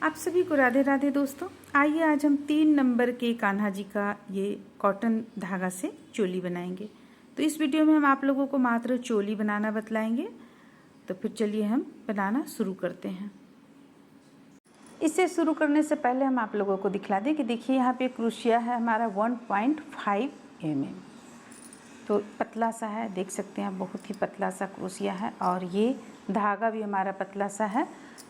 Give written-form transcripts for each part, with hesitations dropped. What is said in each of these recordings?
आप सभी को राधे राधे दोस्तों। आइए आज हम 3 नंबर के कान्हा जी का ये कॉटन धागा से चोली बनाएंगे। तो इस वीडियो में हम आप लोगों को मात्र चोली बनाना बतलाएंगे। तो फिर चलिए हम बनाना शुरू करते हैं। इससे शुरू करने से पहले हम आप लोगों को दिखला दें कि देखिए यहाँ पे क्रोशिया है हमारा 1.5 mm। तो पतला सा है, देख सकते हैं, बहुत ही पतला सा क्रोशिया है और ये धागा भी हमारा पतला सा है।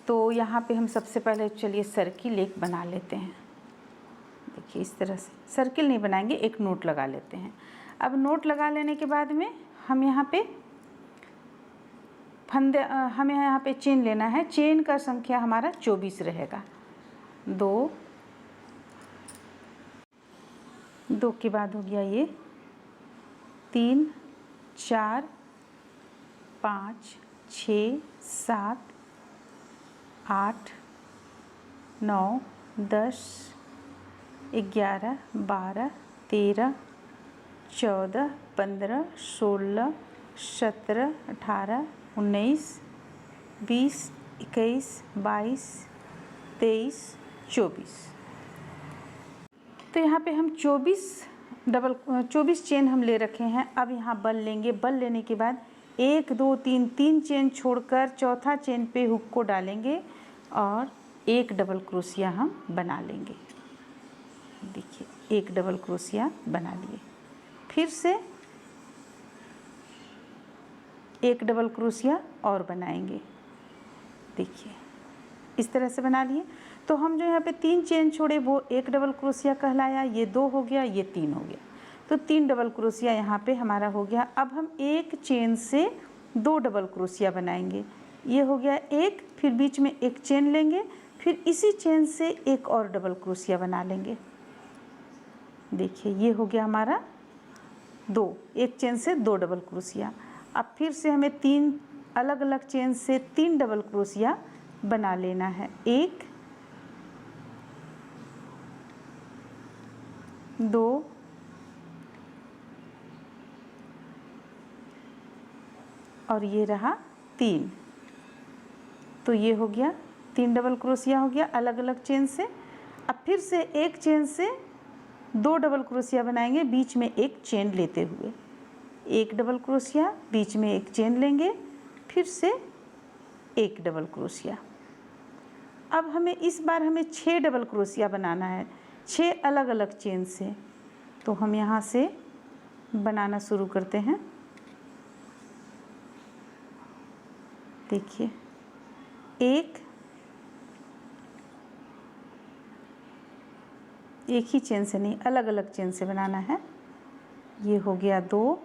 तो यहाँ पे हम सबसे पहले चलिए सर्किल एक बना लेते हैं। देखिए इस तरह से सर्किल नहीं बनाएंगे, एक नोट लगा लेते हैं। अब नोट लगा लेने के बाद में हम यहाँ पे फंदे हमें यहाँ पे चेन लेना है। चेन का संख्या हमारा 24 रहेगा। 2 के बाद हो गया ये 3 4 5 6 7 8 9 10 11 12 13 14 15 16 17 18 19 20 21 22 23 24। तो यहाँ पे हम 24 चेन हम ले रखे हैं। अब यहाँ बल लेंगे। बल लेने के बाद 1 2 3 चेन छोड़कर चौथा चेन पे हुक को डालेंगे और एक डबल क्रोशिया हम बना लेंगे। देखिए एक डबल क्रोशिया बना लिए, फिर से एक डबल क्रोशिया और बनाएंगे। देखिए इस तरह से बना लिए। तो हम जो यहाँ पे 3 चेन छोड़े वो एक डबल क्रोशिया कहलाया, ये 2 हो गया, ये 3 हो गया। तो 3 डबल क्रोशिया यहाँ पे हमारा हो गया। अब हम एक चेन से 2 डबल क्रोशिया बनाएंगे। ये हो गया एक, फिर बीच में एक चेन लेंगे, फिर इसी चेन से एक और डबल क्रोशिया बना लेंगे। देखिए ये हो गया हमारा 2, एक चेन से 2 डबल क्रोशिया। अब फिर से हमें 3 अलग अलग चेन से 3 डबल क्रोशिया बना लेना है। 1 2 और ये रहा 3। तो ये हो गया 3 डबल क्रोशिया हो गया अलग अलग चेन से। अब फिर से एक चेन से 2 डबल क्रोशिया बनाएंगे, बीच में एक चेन लेते हुए। एक डबल क्रोशिया, बीच में एक चेन लेंगे, फिर से एक डबल क्रोशिया। अब हमें इस बार हमें 6 डबल क्रोशिया बनाना है, 6 अलग अलग चेन से। तो हम यहाँ से बनाना शुरू करते हैं। देखिए एक ही चेन से नहीं, अलग अलग चेन से बनाना है। ये हो गया 2,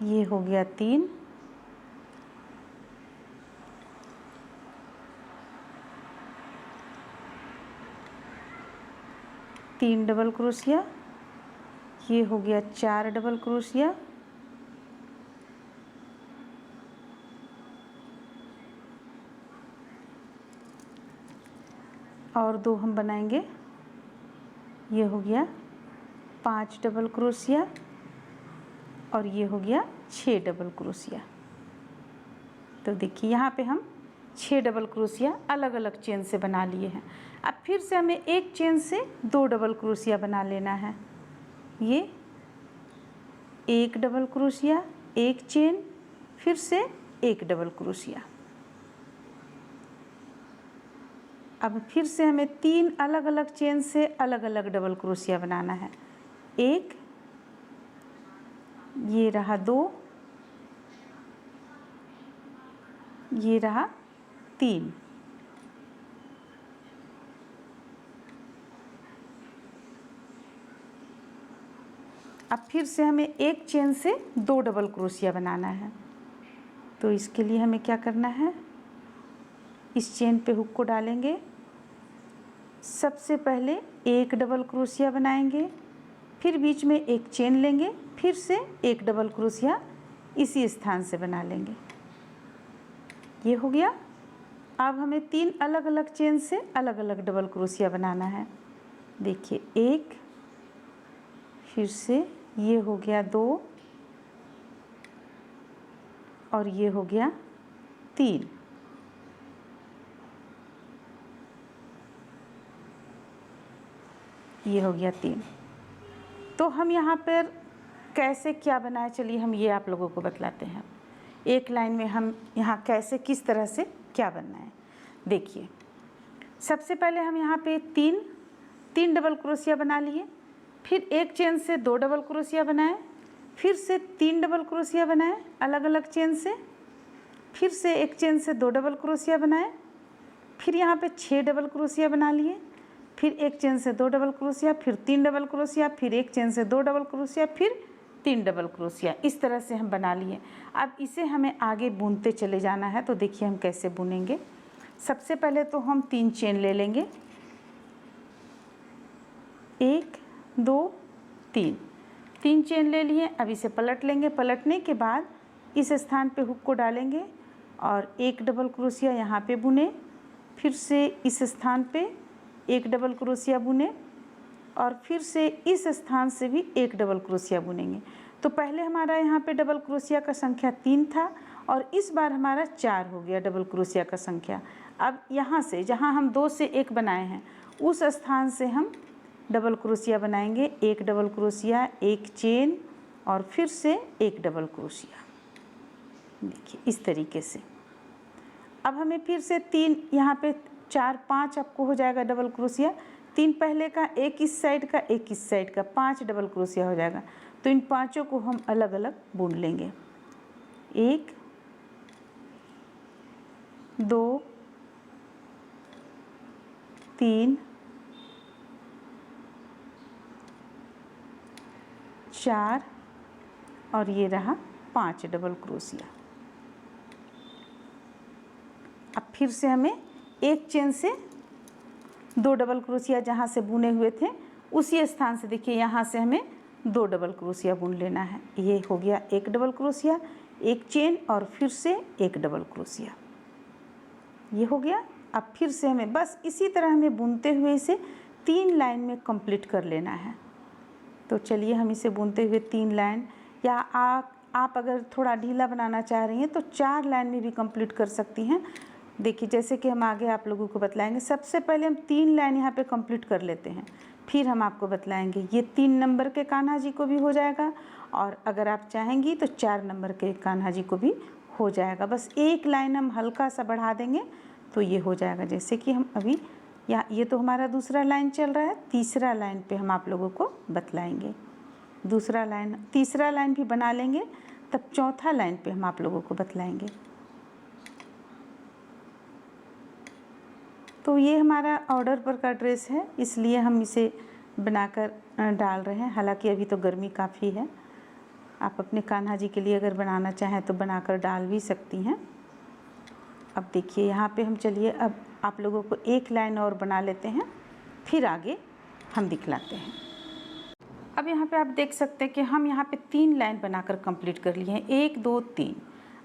ये हो गया 3, तीन डबल क्रोशिया, ये हो गया 4 डबल क्रोशिया, और 2 हम बनाएंगे। ये हो गया 5 डबल क्रोशिया और ये हो गया 6 डबल क्रोशिया। तो देखिए यहाँ पे हम 6 डबल क्रोशिया अलग अलग चेन से बना लिए हैं। अब फिर से हमें एक चेन से 2 डबल क्रोशिया बना लेना है। ये एक डबल क्रोशिया, एक चेन, फिर से एक डबल क्रोशिया। अब फिर से हमें 3 अलग अलग चेन से अलग अलग डबल क्रोशिया बनाना है। एक, ये रहा 2, ये रहा 3। अब फिर से हमें एक चेन से 2 डबल क्रोशिया बनाना है। तो इसके लिए हमें क्या करना है, इस चेन पे हुक को डालेंगे। सबसे पहले एक डबल क्रोशिया बनाएंगे, फिर बीच में एक चेन लेंगे, फिर से एक डबल क्रोशिया इसी स्थान से बना लेंगे। ये हो गया। अब हमें 3 अलग अलग चेन से अलग अलग डबल क्रोशिया बनाना है। देखिए एक, फिर से ये हो गया 2 और ये हो गया 3। ये हो गया 3। तो हम यहाँ पर कैसे क्या बनाए, चलिए हम ये आप लोगों को बतलाते हैं। एक लाइन में हम यहाँ कैसे किस तरह से क्या बनना है। देखिए, सबसे पहले हम यहाँ पे तीन डबल क्रोशिया बना लिए, फिर एक चेन से 2 डबल क्रोशिया बनाए, फिर से 3 डबल क्रोशिया बनाए अलग अलग चेन से, फिर से एक चेन से 2 डबल क्रोशिया बनाए, फिर यहाँ पे 6 डबल क्रोशिया बना लिए, फिर एक चेन से 2 डबल क्रोशिया, फिर 3 डबल क्रोशिया, फिर एक चेन से 2 डबल क्रोशिया, फिर 3 डबल क्रोशिया। इस तरह से हम बना लिए। अब इसे हमें आगे बुनते चले जाना है। तो देखिए हम कैसे बुनेंगे। सबसे पहले तो हम 3 चेन ले लेंगे, 1 2 3 चेन ले लिए। अब इसे पलट लेंगे। पलटने के बाद इस स्थान पे हुक को डालेंगे और 1 डबल क्रोशिया यहाँ पे बुने, फिर से इस स्थान पे 1 डबल क्रोशिया बुने और फिर से इस स्थान से भी 1 डबल क्रोशिया बुनेंगे। तो पहले हमारा यहाँ पे डबल क्रोशिया का संख्या 3 था और इस बार हमारा 4 हो गया डबल क्रोशिया का संख्या। अब यहाँ से जहाँ हम 2 से 1 बनाए हैं उस स्थान से हम डबल क्रोशिया बनाएंगे। 1 डबल क्रोशिया, 1 चेन और फिर से 1 डबल क्रोशिया। देखिए इस तरीके से। अब हमें फिर से 3 यहाँ पे 4 5 आपको हो जाएगा डबल क्रोशिया। 3 पहले का, 1 इस साइड का, 1 इस साइड का, 5 डबल क्रोशिया हो जाएगा। तो इन पांचों को हम अलग अलग बुन लेंगे। 1 2 3 4 और ये रहा 5 डबल क्रोशिया। अब फिर से हमें एक चेन से 2 डबल क्रोशिया जहाँ से बुने हुए थे उसी स्थान से देखिए यहाँ से हमें 2 डबल क्रोशिया बुन लेना है। ये हो गया 1 डबल क्रोशिया, 1 चेन और फिर से 1 डबल क्रोशिया। ये हो गया। अब फिर से हमें बस इसी तरह हमें बुनते हुए इसे 3 लाइन में कंप्लीट कर लेना है। तो चलिए हम इसे बुनते हुए 3 लाइन, या आप अगर थोड़ा ढीला बनाना चाह रही हैं तो 4 लाइन में भी कंप्लीट कर सकती हैं। देखिए जैसे कि हम आगे आप लोगों को बतलाएंगे। सबसे पहले हम 3 लाइन यहाँ पे कंप्लीट कर लेते हैं, फिर हम आपको बतलाएंगे। ये 3 नंबर के कान्हा जी को भी हो जाएगा और अगर आप चाहेंगी तो 4 नंबर के कान्हा जी को भी हो जाएगा। बस एक लाइन हम हल्का सा बढ़ा देंगे तो ये हो जाएगा। जैसे कि हम अभी ये तो हमारा दूसरा लाइन चल रहा है, तीसरा लाइन पे हम आप लोगों को बतलाएंगे। दूसरा लाइन, तीसरा लाइन भी बना लेंगे, तब चौथा लाइन पे हम आप लोगों को बतलाएंगे। तो ये हमारा ऑर्डर पर का ड्रेस है, इसलिए हम इसे बनाकर डाल रहे हैं। हालांकि अभी तो गर्मी काफ़ी है। आप अपने कान्हा जी के लिए अगर बनाना चाहें तो बनाकर डाल भी सकती हैं। अब देखिए यहाँ पे हम, चलिए अब आप लोगों को एक लाइन और बना लेते हैं, फिर आगे हम दिखलाते हैं। अब यहाँ पे आप देख सकते हैं कि हम यहाँ पे 3 लाइन बनाकर कंप्लीट कर लिए हैं, 1 2 3।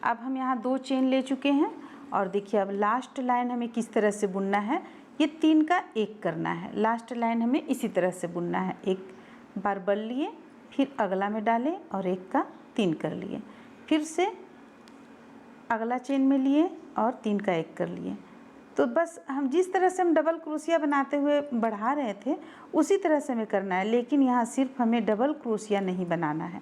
अब हम यहाँ 2 चेन ले चुके हैं और देखिए अब लास्ट लाइन हमें किस तरह से बुनना है। ये 3 का 1 करना है। लास्ट लाइन हमें इसी तरह से बुनना है। एक बार बल लिए, फिर अगला में डालें और 1 का 3 कर लिए, फिर से अगला चेन में लिए और 3 का 1 कर लिए। तो बस हम जिस तरह से हम डबल क्रोशिया बनाते हुए बढ़ा रहे थे उसी तरह से हमें करना है, लेकिन यहाँ सिर्फ हमें डबल क्रोशिया नहीं बनाना है।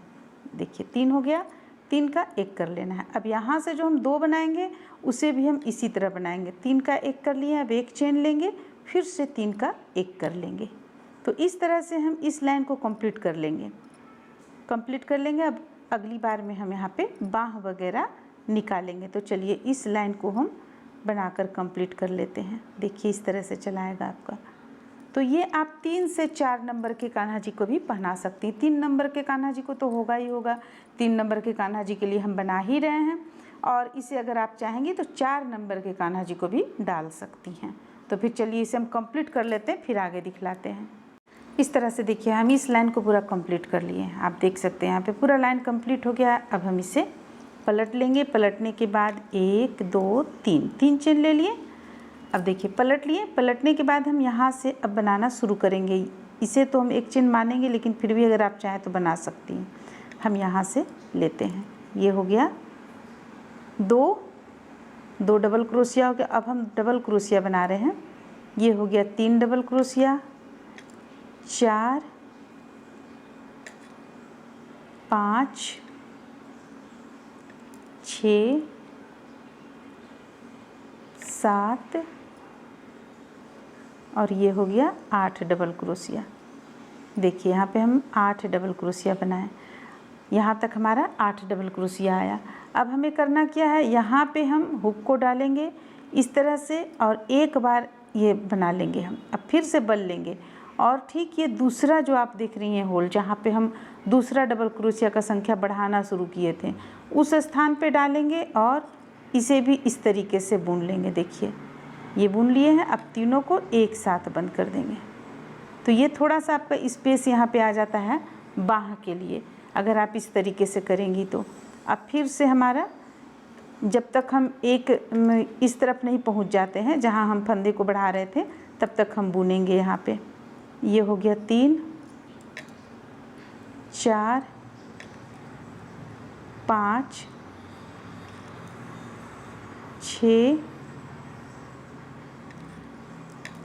देखिए 3 हो गया, 3 का 1 कर लेना है। अब यहाँ से जो हम 2 बनाएंगे उसे भी हम इसी तरह बनाएंगे। 3 का 1 कर लिए, अब 1 चेन लेंगे, फिर से 3 का 1 कर लेंगे। तो इस तरह से हम इस लाइन को कंप्लीट कर लेंगे। अब अगली बार में हम यहाँ पे बाँह वगैरह निकालेंगे। तो चलिए इस लाइन को हम बनाकर कंप्लीट कर लेते हैं। देखिए इस तरह से चलाएगा आपका। तो ये आप 3 से 4 नंबर के कान्हा जी को भी पहना सकती हैं। 3 नंबर के कान्हा जी को तो होगा ही होगा, 3 नंबर के कान्हा जी के लिए हम बना ही रहे हैं, और इसे अगर आप चाहेंगी तो 4 नंबर के कान्हा जी को भी डाल सकती हैं। तो फिर चलिए इसे हम कंप्लीट कर लेते हैं, फिर आगे दिखलाते हैं। इस तरह से देखिए हम इस लाइन को पूरा कंप्लीट कर लिए हैं। आप देख सकते हैं यहाँ पे पूरा लाइन कंप्लीट हो गया। अब हम इसे पलट लेंगे। पलटने के बाद 1 2 3 चेन ले लिए। अब देखिए पलट लिए। पलटने के बाद हम यहाँ से अब बनाना शुरू करेंगे। इसे तो हम 1 चेन मानेंगे, लेकिन फिर भी अगर आप चाहें तो बना सकती हैं। हम यहाँ से लेते हैं। ये हो गया 2 डबल क्रोशिया हो गया। अब हम डबल क्रोशिया बना रहे हैं। ये हो गया 3 डबल क्रोशिया, 4 5 6 7 और ये हो गया 8 डबल क्रोशिया। देखिए यहाँ पे हम 8 डबल क्रोशिया बनाए, यहाँ तक हमारा 8 डबल क्रोशिया आया। अब हमें करना क्या है, यहाँ पे हम हुक को डालेंगे इस तरह से और एक बार ये बना लेंगे हम, अब फिर से बल लेंगे और ठीक ये दूसरा जो आप देख रही हैं होल, जहाँ पे हम दूसरा डबल क्रोशिया का संख्या बढ़ाना शुरू किए थे, उस स्थान पे डालेंगे और इसे भी इस तरीके से बुन लेंगे। देखिए ये बुन लिए हैं, अब तीनों को एक साथ बंद कर देंगे। तो ये थोड़ा सा आपका स्पेस यहाँ पे आ जाता है बाह के लिए, अगर आप इस तरीके से करेंगी तो। अब फिर से हमारा जब तक हम एक इस तरफ नहीं पहुँच जाते हैं जहाँ हम फंदे को बढ़ा रहे थे, तब तक हम बुनेंगे यहाँ पे। ये हो गया 3 4 5 6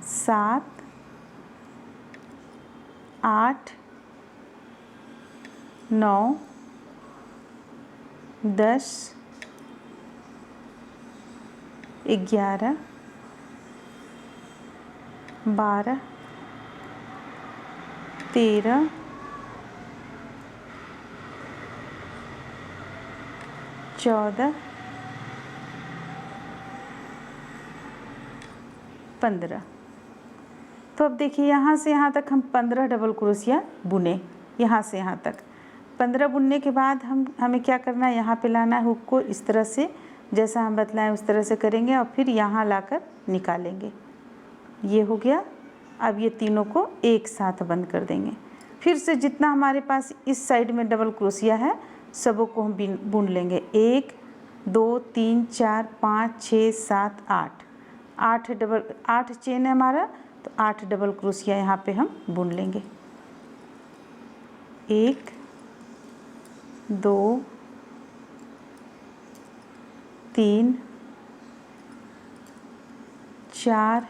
7 8 9 10 11 12 13 14 15। तो अब देखिए यहाँ से यहाँ तक हम 15 डबल क्रोशिया बुने, यहाँ से यहाँ तक 15 बुनने के बाद हमें क्या करना है, यहाँ पे लाना है हुक को इस तरह से, जैसा हम बतलाएं उस तरह से करेंगे और फिर यहाँ लाकर निकालेंगे। ये हो गया। अब ये तीनों को एक साथ बंद कर देंगे। फिर से जितना हमारे पास इस साइड में डबल क्रोशिया है सबों को हम बुन लेंगे। 1 2 3 4 5 6 7 8 8 चेन है हमारा, तो 8 डबल क्रोशिया यहाँ पे हम बुन लेंगे। 1 2 3 4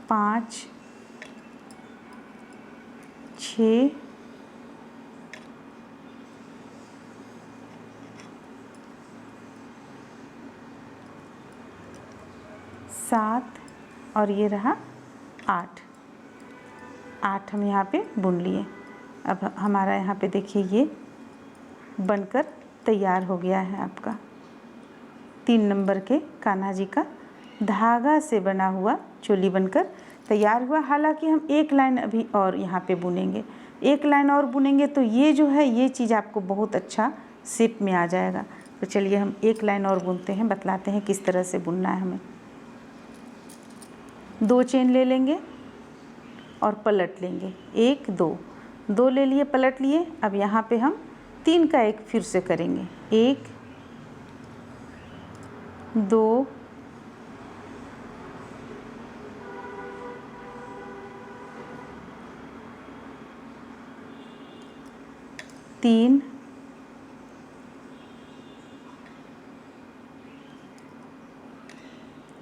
5 6 7 और ये रहा 8 हम यहाँ पे बुन लिए। अब हमारा यहाँ पे देखिए ये बनकर तैयार हो गया है आपका 3 नंबर के कान्हा जी का धागा से बना हुआ चोली बनकर तैयार हुआ। हालांकि हम एक लाइन अभी और यहाँ पे बुनेंगे, एक लाइन और बुनेंगे तो ये जो है ये चीज़ आपको बहुत अच्छा शेप में आ जाएगा। तो चलिए हम एक लाइन और बुनते हैं, बतलाते हैं किस तरह से बुनना है हमें। 2 चेन ले लेंगे और पलट लेंगे, 1 2 2 ले लिए, पलट लिए। अब यहाँ पे हम 3 का एक फिर से करेंगे, 1 2 3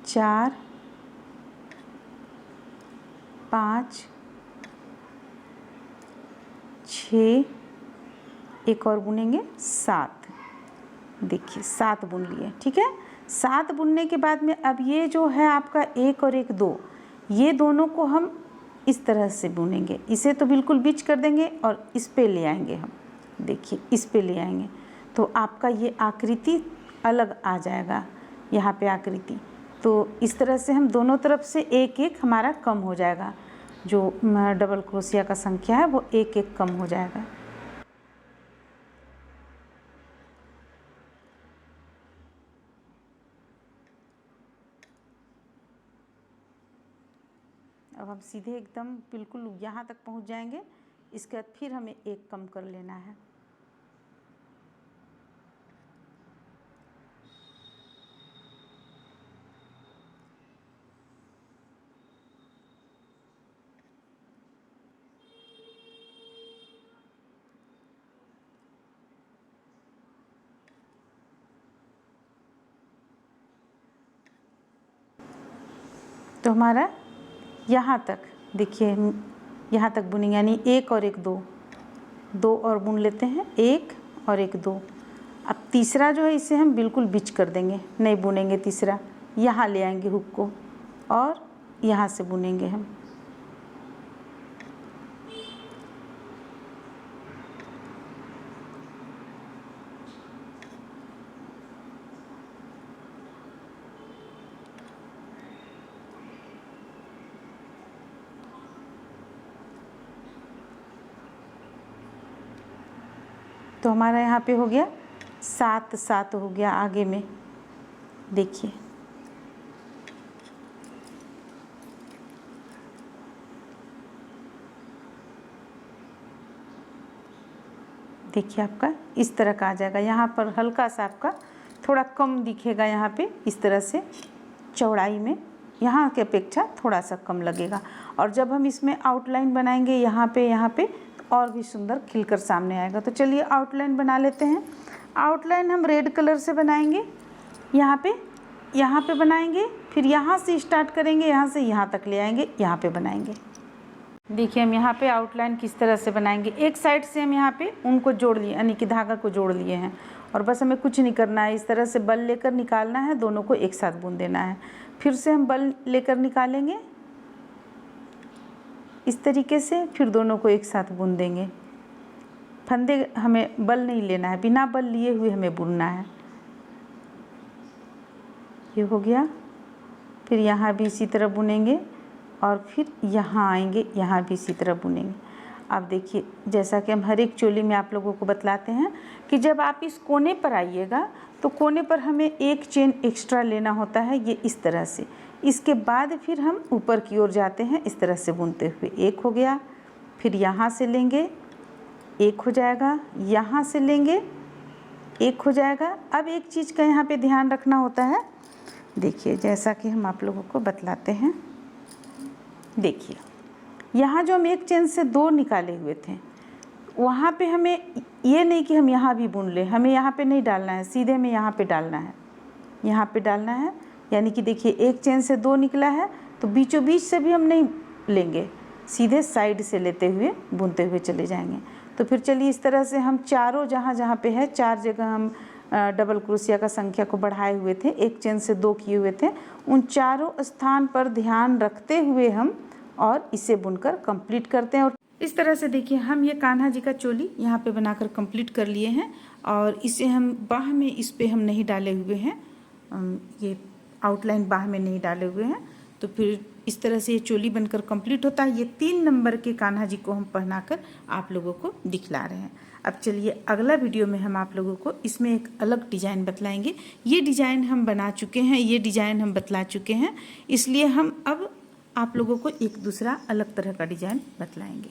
4 5 6 एक और बुनेंगे 7। देखिए 7 बुन लिए, ठीक है। 7 बुनने के बाद में अब ये जो है आपका 1 और 1 2, ये दोनों को हम इस तरह से बुनेंगे। इसे तो बिल्कुल बीच कर देंगे और इस पे ले आएंगे हम, देखिए इस पे ले आएंगे तो आपका ये आकृति अलग आ जाएगा। यहाँ पे आकृति तो इस तरह से हम दोनों तरफ से एक एक हमारा कम हो जाएगा, जो डबल क्रोशिया का संख्या है वो एक एक कम हो जाएगा। अब हम सीधे एकदम बिल्कुल यहाँ तक पहुँच जाएंगे, इसके बाद फिर हमें एक कम कर लेना है। तो हमारा यहाँ तक देखिए हम यहाँ तक बुनेंगे, यानी 1 और 1 2, 2 और बुन लेते हैं, 1 और 1 2। अब तीसरा जो है इसे हम बिल्कुल बीच कर देंगे, नहीं बुनेंगे तीसरा, यहाँ ले आएंगे हुक को और यहाँ से बुनेंगे हम। तो हमारा यहाँ पे हो गया 7 7 हो गया आगे में। देखिए देखिए आपका इस तरह का आ जाएगा। यहाँ पर हल्का सा आपका थोड़ा कम दिखेगा, यहाँ पे इस तरह से चौड़ाई में यहाँ के अपेक्षा थोड़ा सा कम लगेगा। और जब हम इसमें आउटलाइन बनाएंगे यहाँ पे और भी सुंदर खिलकर सामने आएगा। तो चलिए आउटलाइन बना लेते हैं। आउटलाइन हम रेड कलर से बनाएंगे, यहाँ पे बनाएंगे, फिर यहाँ से स्टार्ट करेंगे, यहाँ से यहाँ तक ले आएंगे, यहाँ पे बनाएंगे। देखिए हम यहाँ पे आउटलाइन किस तरह से बनाएंगे। एक साइड से हम यहाँ पे उनको जोड़ लिए, यानी कि धागा को जोड़ लिए हैं, और बस हमें कुछ नहीं करना है। इस तरह से बल लेकर निकालना है, दोनों को एक साथ बुन देना है। फिर से हम बल लेकर निकालेंगे इस तरीके से, फिर दोनों को एक साथ बुन देंगे। फंदे हमें बल नहीं लेना है, बिना बल लिए हुए हमें बुनना है। ये हो गया। फिर यहाँ भी इसी तरह बुनेंगे और फिर यहाँ आएंगे, यहाँ भी इसी तरह बुनेंगे। अब देखिए जैसा कि हम हर एक चोली में आप लोगों को बतलाते हैं कि जब आप इस कोने पर आइएगा तो कोने पर हमें एक चेन एक्स्ट्रा लेना होता है, ये इस तरह से। इसके बाद फिर हम ऊपर की ओर जाते हैं इस तरह से बुनते हुए। एक हो गया, फिर यहाँ से लेंगे, एक हो जाएगा, यहाँ से लेंगे, एक हो जाएगा। अब एक चीज़ का यहाँ पे ध्यान रखना होता है। देखिए जैसा कि हम आप लोगों को बतलाते हैं, देखिए यहाँ जो हम एक चेन से 2 निकाले हुए थे, वहाँ पे हमें ये नहीं कि हम यहाँ भी बुन लें, हमें यहाँ पे नहीं डालना है, सीधे हमें यहाँ पे डालना है, यहाँ पे डालना है। यानी कि देखिए एक चेन से 2 निकला है तो बीचों बीच से भी हम नहीं लेंगे, सीधे साइड से लेते हुए बुनते हुए चले जाएंगे। तो फिर चलिए इस तरह से हम चारों जहाँ पे है, 4 जगह हम डबल क्रोशिया का संख्या को बढ़ाए हुए थे, एक चेन से 2 किए हुए थे, उन चारों स्थान पर ध्यान रखते हुए हम और इसे बुनकर कंप्लीट करते हैं। और इस तरह से देखिए हम ये कान्हा जी का चोली यहाँ पे बनाकर कंप्लीट कर लिए हैं। और इसे हम बाह में, इस पे हम नहीं डाले हुए हैं, ये आउटलाइन बाह में नहीं डाले हुए हैं। तो फिर इस तरह से ये चोली बनकर कंप्लीट होता है। ये 3 नंबर के कान्हा जी को हम पहनाकर आप लोगों को दिखला रहे हैं। अब चलिए अगला वीडियो में हम आप लोगों को इसमें एक अलग डिज़ाइन बतलाएंगे। ये डिज़ाइन हम बना चुके हैं, ये डिज़ाइन हम बतला चुके हैं, इसलिए हम अब आप लोगों को एक दूसरा अलग तरह का डिज़ाइन बतलाएंगे।